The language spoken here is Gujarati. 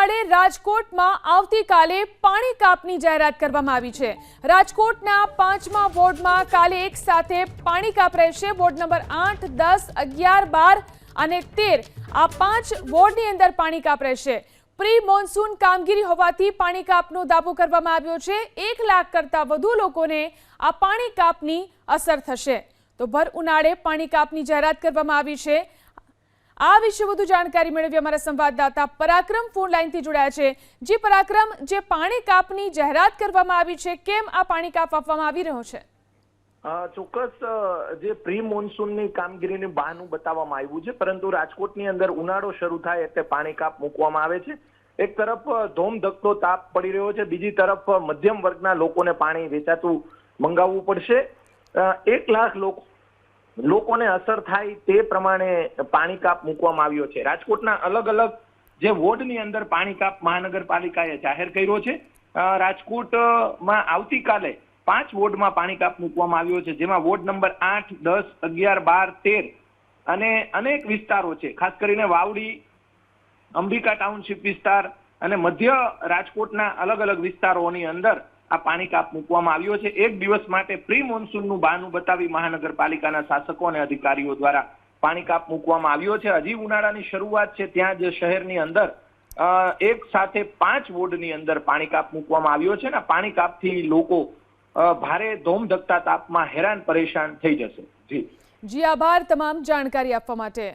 ઉનાળે રાજકોટમાં આવતીકાલે પાણી કાપની જાહેરાત કરવામાં આવી છે। રાજકોટના 5મા વોર્ડમાં કાલે એક સાથે પાણી કાપ રહેશે। વોર્ડ નંબર 8, 10, 11, 12 અને 13 આ 5 વોર્ડની અંદર પાણી કાપ રહેશે। પ્રી મોન્સૂન કામગીરી હોવાથી પાણી કાપનો દાવો કરવામાં આવ્યો છે। 1 લાખ કરતા વધુ લોકોને આ પાણી કાપની અસર થશે। તો ભર ઉનાળે પાણી કાપની જાહેરાત કરવામાં આવી છે। આ વિશે વધુ જાણકારી મેળવી અમારા સંવાદદાતા પરાક્રમ ફોન લાઈનથી જોડાયા છે। જી પરાક્રમ, જે પાણી કાપની જાહેરાત કરવામાં આવી છે, કેમ આ પાણી કાપ આપવામાં આવી રહ્યો છે? ચોક્કસ જે પ્રી મોન્સૂનની કામગીરીનું બહાનું બતાવવામાં આવ્યું છે, પરંતુ રાજકોટની અંદર ઉનાળો શરૂ થાય એટલે પાણી કાપ મૂકવામાં આવે છે। એક તરફ ધોમધકતો તાપ પડી રહ્યો છે, બીજી તરફ મધ્યમ વર્ગના લોકોને પાણી વેચાતું મંગાવવું પડશે। 1 લાખ લોકોને અસર થાય તે પ્રમાણે પાણી કાપ મૂકવામાં આવ્યો છે। રાજકોટના અલગ અલગ જે વોર્ડની અંદર પાણી કાપ મહાનગરપાલિકાએ જાહેર કર્યો છે। રાજકોટમાં આવતીકાલે 5 વોર્ડમાં પાણી કાપ મૂકવામાં આવ્યો છે, જેમાં વોર્ડ નંબર 8, 10, 11, 12, 13 અને અનેક વિસ્તારો છે, ખાસ કરીને વાવડી, અંબિકા ટાઉનશીપ વિસ્તાર અને મધ્ય રાજકોટના અલગ અલગ વિસ્તારોની અંદર આ પાણી કાપ મૂકવામાં આવ્યો છે। 1 દિવસ માટે પ્રી મોન્સૂનનું બહાનું બતાવી મહાનગરપાલિકાના શાસકો અને અધિકારીઓ દ્વારા પાણી કાપ મૂકવામાં આવ્યો છે। હજી ઉનાળાની શરૂઆત છે, ત્યાં જ શહેરની અંદર એક સાથે 5 વોર્ડની અંદર પાણી કાપ મૂકવામાં આવ્યો છે ને પાણી કાપથી લોકો ભારે ધોમધકતા તાપમાં હેરાન પરેશાન થઈ જશે। જી આભાર તમામ જાણકારી આપવા માટે।